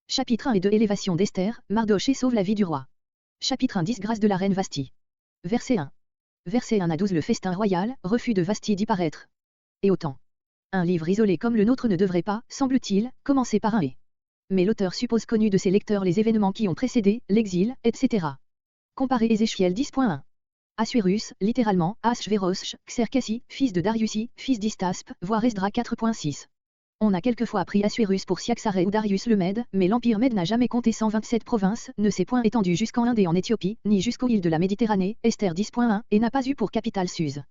Chapitre 1 et 2 Élévation d'Esther, Mardochée sauve la vie du roi. Chapitre 1 Disgrâce de la reine Vashti. Verset 1. Verset 1 à 12 Le festin royal, refus de Vashti d'y paraître. Et autant. Un livre isolé comme le nôtre ne devrait pas, semble-t-il, commencer par un et. Mais l'auteur suppose connu de ses lecteurs les événements qui ont précédé, l'exil, etc. Comparez Ézéchiel 10.1. Assuérus, littéralement, Ahasvérosh, Xerxes, fils de Darius, fils d'Istaspe, voire Esdra 4.6. On a quelquefois pris Assuérus pour Cyaxarès ou Darius le Mède, mais l'Empire Mède n'a jamais compté 127 provinces, ne s'est point étendu jusqu'en Inde et en Éthiopie, ni jusqu'aux îles de la Méditerranée, Esther 10.1, et n'a pas eu pour capitale Suse.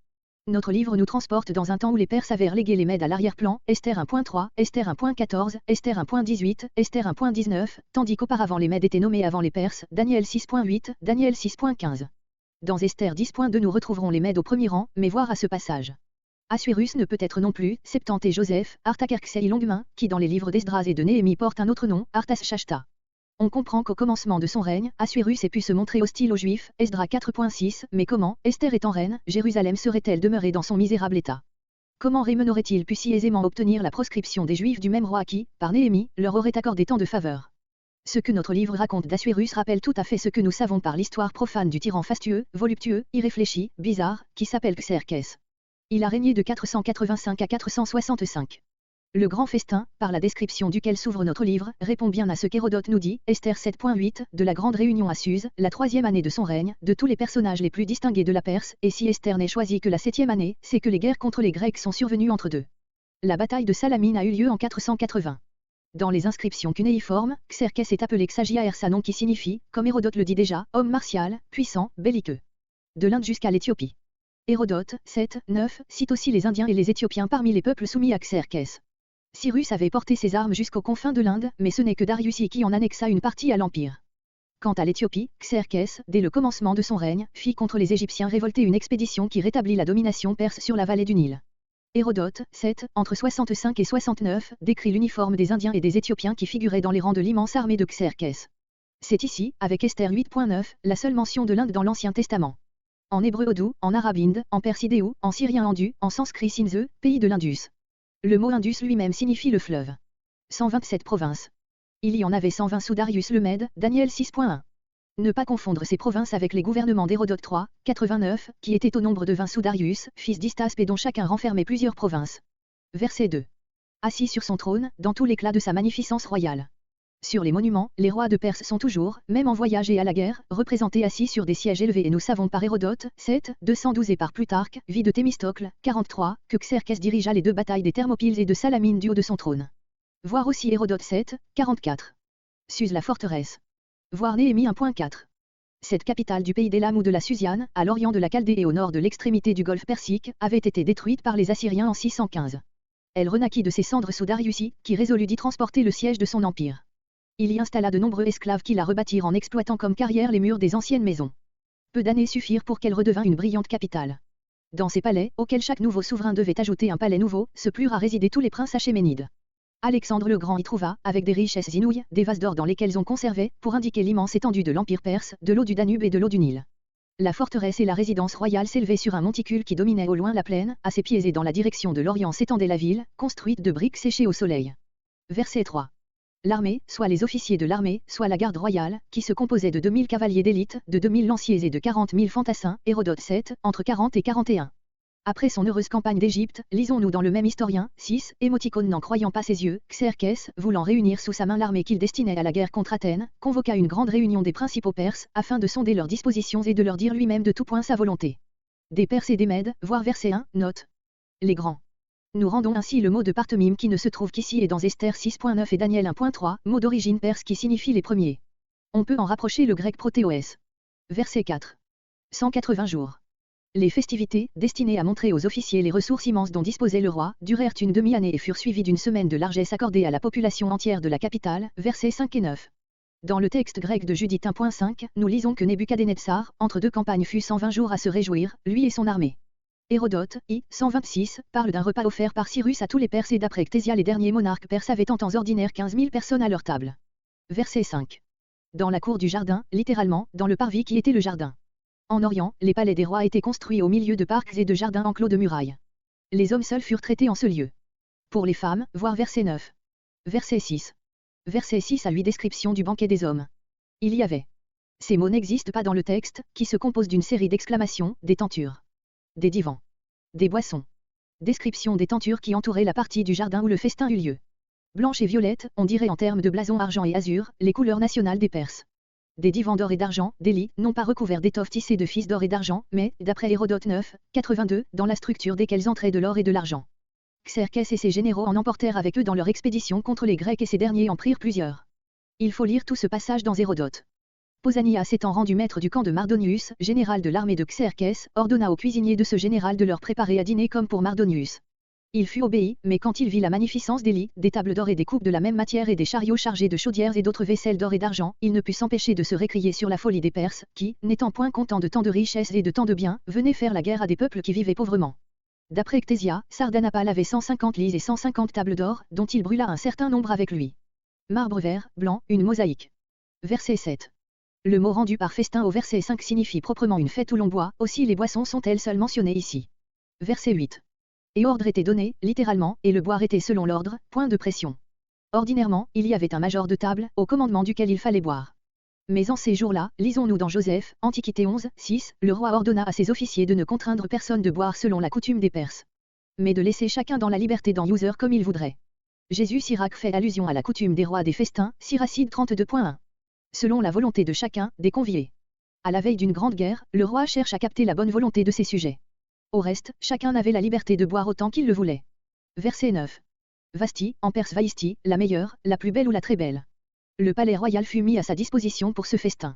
Notre livre nous transporte dans un temps où les Perses avaient relégué les Mèdes à l'arrière-plan, Esther 1.3, Esther 1.14, Esther 1.18, Esther 1.19, tandis qu'auparavant les Mèdes étaient nommés avant les Perses, Daniel 6.8, Daniel 6.15. Dans Esther 10.2 nous retrouverons les Mèdes au premier rang, mais voir à ce passage. Assuérus ne peut être non plus, Septante et Joseph, Artaxerxès et Longuemain, qui dans les livres d'Esdras et de Néhémie portent un autre nom, Artasashta. On comprend qu'au commencement de son règne, Assuérus ait pu se montrer hostile aux Juifs, Esdras 4.6, mais comment, Esther étant reine, Jérusalem serait-elle demeurée dans son misérable état? Comment Rémon aurait-il pu si aisément obtenir la proscription des Juifs du même roi qui, par Néhémie, leur aurait accordé tant de faveurs? Ce que notre livre raconte d'Assuérus rappelle tout à fait ce que nous savons par l'histoire profane du tyran fastueux, voluptueux, irréfléchi, bizarre, qui s'appelle Xerxès. Il a régné de 485 à 465. Le grand festin, par la description duquel s'ouvre notre livre, répond bien à ce qu'Hérodote nous dit, Esther 7.8, de la grande réunion à Suse, la 3e année de son règne, de tous les personnages les plus distingués de la Perse, et si Esther n'est choisie que la 7e année, c'est que les guerres contre les Grecs sont survenues entre deux. La bataille de Salamine a eu lieu en 480. Dans les inscriptions cunéiformes, Xerxès est appelé Xagiaersa, nom qui signifie, comme Hérodote le dit déjà, homme martial, puissant, belliqueux. De l'Inde jusqu'à l'Éthiopie. Hérodote, 7, 9, cite aussi les Indiens et les Éthiopiens parmi les peuples soumis à Xerxès. Cyrus avait porté ses armes jusqu'aux confins de l'Inde, mais ce n'est que Darius qui en annexa une partie à l'Empire. Quant à l'Éthiopie, Xerxès, dès le commencement de son règne, fit contre les Égyptiens révoltés une expédition qui rétablit la domination perse sur la vallée du Nil. Hérodote, 7, entre 65 et 69, décrit l'uniforme des Indiens et des Éthiopiens qui figuraient dans les rangs de l'immense armée de Xerxès. C'est ici, avec Esther 8.9, la seule mention de l'Inde dans l'Ancien Testament. En hébreu Odou, en arabe Inde, en perse Idéou, en syrien Andu, en sanskrit Sinze, pays de l'Indus. Le mot Indus lui-même signifie le fleuve. 127 provinces. Il y en avait 120 sous Darius le Mède, Daniel 6.1. Ne pas confondre ces provinces avec les gouvernements d'Hérodote 3, 89, qui étaient au nombre de 20 sous Darius, fils d'Istaspe et dont chacun renfermait plusieurs provinces. Verset 2. Assis sur son trône, dans tout l'éclat de sa magnificence royale. Sur les monuments, les rois de Perse sont toujours, même en voyage et à la guerre, représentés assis sur des sièges élevés et nous savons par Hérodote, 7, 212 et par Plutarque, vie de Thémistocle, 43, que Xerxès dirigea les deux batailles des Thermopyles et de Salamine du haut de son trône. Voir aussi Hérodote 7, 44. Suse la forteresse. Voir Néhémie 1.4. Cette capitale du pays d'Élam ou de la Susiane, à l'orient de la Chaldée et au nord de l'extrémité du golfe Persique, avait été détruite par les Assyriens en 615. Elle renaquit de ses cendres sous Darius, qui résolut d'y transporter le siège de son empire. Il y installa de nombreux esclaves qui la rebâtirent en exploitant comme carrière les murs des anciennes maisons. Peu d'années suffirent pour qu'elle redevint une brillante capitale. Dans ces palais, auxquels chaque nouveau souverain devait ajouter un palais nouveau, se plurent à résider tous les princes achéménides. Alexandre le Grand y trouva, avec des richesses inouïes, des vases d'or dans lesquels on conservait, pour indiquer l'immense étendue de l'Empire perse, de l'eau du Danube et de l'eau du Nil. La forteresse et la résidence royale s'élevaient sur un monticule qui dominait au loin la plaine, à ses pieds et dans la direction de l'Orient s'étendait la ville, construite de briques séchées au soleil. Verset 3. L'armée, soit les officiers de l'armée, soit la garde royale, qui se composait de 2000 cavaliers d'élite, de 2000 lanciers et de 40 000 fantassins, Hérodote 7, entre 40 et 41. Après son heureuse campagne d'Égypte, lisons-nous dans le même historien, 6, émoticône n'en croyant pas ses yeux, Xerxès, voulant réunir sous sa main l'armée qu'il destinait à la guerre contre Athènes, convoqua une grande réunion des principaux Perses, afin de sonder leurs dispositions et de leur dire lui-même de tout point sa volonté. Des Perses et des Mèdes, voir verset 1, note. Les grands. Nous rendons ainsi le mot de Parthomime qui ne se trouve qu'ici et dans Esther 6.9 et Daniel 1.3, mot d'origine perse qui signifie les premiers. On peut en rapprocher le grec protéoès. Verset 4. 180 jours. Les festivités, destinées à montrer aux officiers les ressources immenses dont disposait le roi, durèrent une demi-année et furent suivies d'une semaine de largesse accordée à la population entière de la capitale, versets 5 et 9. Dans le texte grec de Judith 1.5, nous lisons que Nebuchadnezzar, entre deux campagnes fut 120 jours à se réjouir, lui et son armée. Hérodote, I. 126, parle d'un repas offert par Cyrus à tous les Perses et d'après Ctésia les derniers monarques perses avaient en temps ordinaire 15 000 personnes à leur table. Verset 5. Dans la cour du jardin, littéralement, dans le parvis qui était le jardin. En Orient, les palais des rois étaient construits au milieu de parcs et de jardins enclos de murailles. Les hommes seuls furent traités en ce lieu. Pour les femmes, voir verset 9. Verset 6. Verset 6 à 8 description du banquet des hommes. Il y avait. Ces mots n'existent pas dans le texte, qui se compose d'une série d'exclamations, des tentures, des divans, des boissons. Description des tentures qui entouraient la partie du jardin où le festin eut lieu. Blanche et violette, on dirait en termes de blason argent et azur, les couleurs nationales des Perses. Des divans d'or et d'argent, des lits, non pas recouverts d'étoffes tissées de fils d'or et d'argent, mais, d'après Hérodote 9, 82, dans la structure desquels entraient de l'or et de l'argent. Xerxès et ses généraux en emportèrent avec eux dans leur expédition contre les Grecs et ces derniers en prirent plusieurs. Il faut lire tout ce passage dans Hérodote. Pausanias s'étant rendu maître du camp de Mardonius, général de l'armée de Xerxès, ordonna aux cuisiniers de ce général de leur préparer à dîner comme pour Mardonius. Il fut obéi, mais quand il vit la magnificence des lits, des tables d'or et des coupes de la même matière et des chariots chargés de chaudières et d'autres vaisselles d'or et d'argent, il ne put s'empêcher de se récrier sur la folie des Perses, qui, n'étant point contents de tant de richesses et de tant de biens, venaient faire la guerre à des peuples qui vivaient pauvrement. D'après Ctésia, Sardanapale avait 150 lits et 150 tables d'or, dont il brûla un certain nombre avec lui. Marbre vert, blanc, une mosaïque. Verset 7. Le mot rendu par festin au verset 5 signifie proprement une fête où l'on boit, aussi les boissons sont-elles seules mentionnées ici. Verset 8. Et ordre était donné, littéralement, et le boire était selon l'ordre, point de pression. Ordinairement, il y avait un major de table, au commandement duquel il fallait boire. Mais en ces jours-là, lisons-nous dans Joseph, Antiquité 11, 6, le roi ordonna à ses officiers de ne contraindre personne de boire selon la coutume des Perses, mais de laisser chacun dans la liberté d'en user comme il voudrait. Jésus Sirach fait allusion à la coutume des rois des festins, Siracide 32.1. Selon la volonté de chacun, des conviés. À la veille d'une grande guerre, le roi cherche à capter la bonne volonté de ses sujets. Au reste, chacun avait la liberté de boire autant qu'il le voulait. Verset 9. Vasti, en perse Vaisti, la meilleure, la plus belle ou la très belle. Le palais royal fut mis à sa disposition pour ce festin.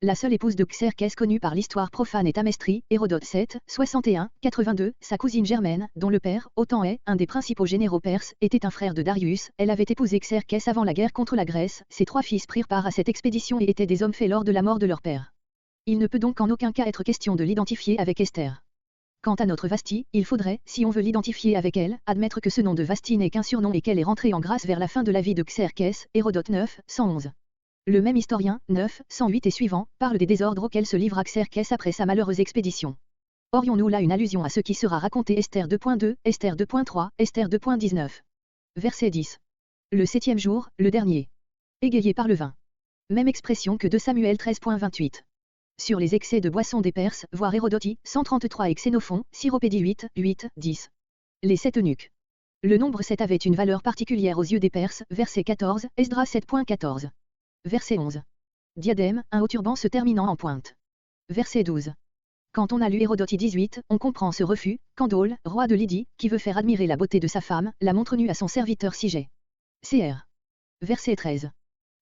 La seule épouse de Xerxès connue par l'histoire profane est Amestrie, Hérodote 7, 61, 82, sa cousine Germaine, dont le père, Otan est, un des principaux généraux perses, était un frère de Darius, elle avait épousé Xerxès avant la guerre contre la Grèce, ses 3 fils prirent part à cette expédition et étaient des hommes faits lors de la mort de leur père. Il ne peut donc en aucun cas être question de l'identifier avec Esther. Quant à notre Vasti, il faudrait, si on veut l'identifier avec elle, admettre que ce nom de Vasti n'est qu'un surnom et qu'elle est rentrée en grâce vers la fin de la vie de Xerxès, Hérodote 9, 111. Le même historien, 9, 108 et suivant, parle des désordres auxquels se livra Xerxès après sa malheureuse expédition. Aurions-nous là une allusion à ce qui sera raconté Esther 2.2, Esther 2.3, Esther 2.19. Verset 10. Le 7e jour, le dernier. Égayé par le vin. Même expression que 2 Samuel 13.28. Sur les excès de boisson des Perses, voir Hérodote 133 et Xénophon, Syropédie 8, 8, 10. Les 7 eunuques. Le nombre 7 avait une valeur particulière aux yeux des Perses, verset 14, Esdras 7.14. Verset 11. Diadème, un haut turban se terminant en pointe. Verset 12. Quand on a lu Hérodote 18, on comprend ce refus, Candole, roi de Lydie, qui veut faire admirer la beauté de sa femme, la montre nue à son serviteur Sigé. Cr. Verset 13.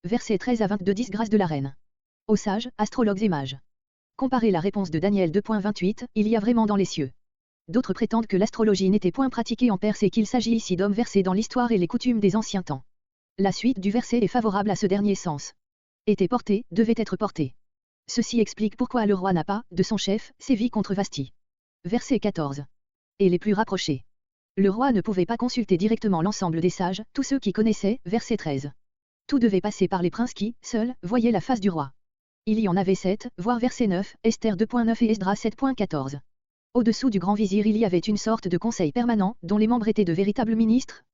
Verset 13 à 22 disgrâce de la reine. Aux sages, astrologues et mages. Comparez la réponse de Daniel 2.28, il y a vraiment dans les cieux. D'autres prétendent que l'astrologie n'était point pratiquée en Perse et qu'il s'agit ici d'hommes versés dans l'histoire et les coutumes des anciens temps. La suite du verset est favorable à ce dernier sens. Était porté, devait être porté. Ceci explique pourquoi le roi n'a pas, de son chef, sévi contre Vasti. Verset 14. Et les plus rapprochés. Le roi ne pouvait pas consulter directement l'ensemble des sages, tous ceux qui connaissaient, verset 13. Tout devait passer par les princes qui, seuls, voyaient la face du roi. Il y en avait 7, voire verset 9, Esther 2.9 et Esdras 7.14. Au-dessous du grand vizir il y avait une sorte de conseil permanent, dont les membres étaient de véritables ministres.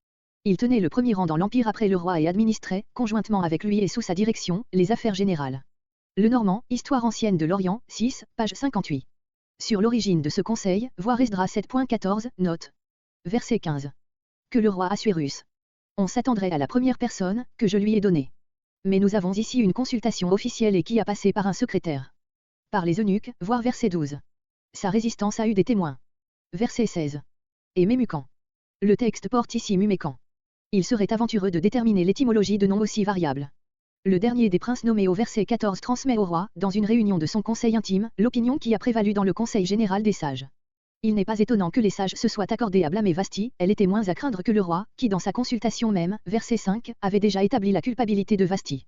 Ils tenaient le premier rang dans l'empire après le roi et administraient, conjointement avec lui et sous sa direction, les affaires générales. Le Normand, Histoire ancienne de l'Orient, 6, page 58. Sur l'origine de ce conseil, voir Esdras 7.14, note. Verset 15. Que le roi Assuérus. On s'attendrait à la première personne, que je lui ai donnée. Mais nous avons ici une consultation officielle et qui a passé par un secrétaire. Par les eunuques, voir verset 12. Sa résistance a eu des témoins. Verset 16. Et Mémucan. Le texte porte ici Mumécan. Il serait aventureux de déterminer l'étymologie de noms aussi variables. Le dernier des princes nommés au verset 14 transmet au roi, dans une réunion de son conseil intime, l'opinion qui a prévalu dans le conseil général des sages. Il n'est pas étonnant que les sages se soient accordés à blâmer Vasti, elle était moins à craindre que le roi, qui dans sa consultation même, verset 5, avait déjà établi la culpabilité de Vasti.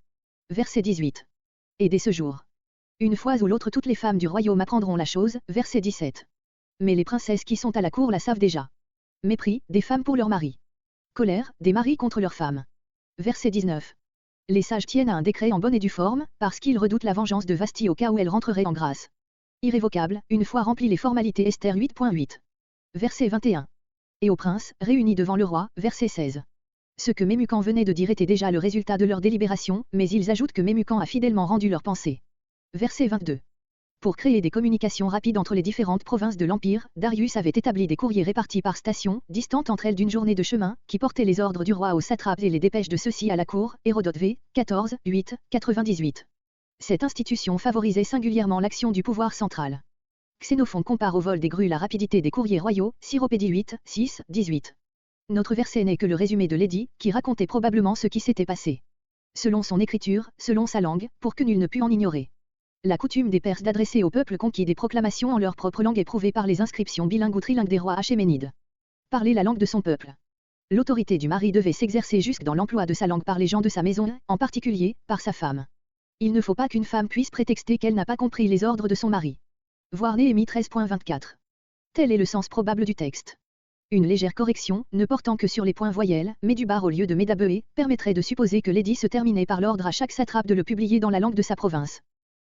Verset 18. Et dès ce jour. Une fois ou l'autre toutes les femmes du royaume apprendront la chose, verset 17. Mais les princesses qui sont à la cour la savent déjà. Mépris, des femmes pour leurs maris. Colère, des maris contre leurs femmes. Verset 19. Les sages tiennent à un décret en bonne et due forme, parce qu'ils redoutent la vengeance de Vasti au cas où elle rentrerait en grâce. Irrévocable, une fois remplies les formalités Esther 8.8. Verset 21. Et aux princes, réunis devant le roi, verset 16. Ce que Mémucan venait de dire était déjà le résultat de leur délibération, mais ils ajoutent que Mémucan a fidèlement rendu leur pensée. Verset 22. Pour créer des communications rapides entre les différentes provinces de l'Empire, Darius avait établi des courriers répartis par station, distantes entre elles d'une journée de chemin, qui portaient les ordres du roi aux satrapes et les dépêches de ceux-ci à la cour, Hérodote v. 14, 8, 98. Cette institution favorisait singulièrement l'action du pouvoir central. Xénophon compare au vol des grues la rapidité des courriers royaux, Cyropédie 8, 6, 18. Notre verset n'est que le résumé de l'édit, qui racontait probablement ce qui s'était passé. Selon son écriture, selon sa langue, pour que nul ne pût en ignorer. La coutume des Perses d'adresser au peuple conquis des proclamations en leur propre langue est prouvée par les inscriptions bilingues ou trilingues des rois achéménides. Parler la langue de son peuple. L'autorité du mari devait s'exercer jusque dans l'emploi de sa langue par les gens de sa maison, en particulier, par sa femme. Il ne faut pas qu'une femme puisse prétexter qu'elle n'a pas compris les ordres de son mari. Voir Néhémie 13.24. Tel est le sens probable du texte. Une légère correction, ne portant que sur les points voyelles, mais du bar au lieu de médabeé, permettrait de supposer que l'édit se terminait par l'ordre à chaque satrape de le publier dans la langue de sa province.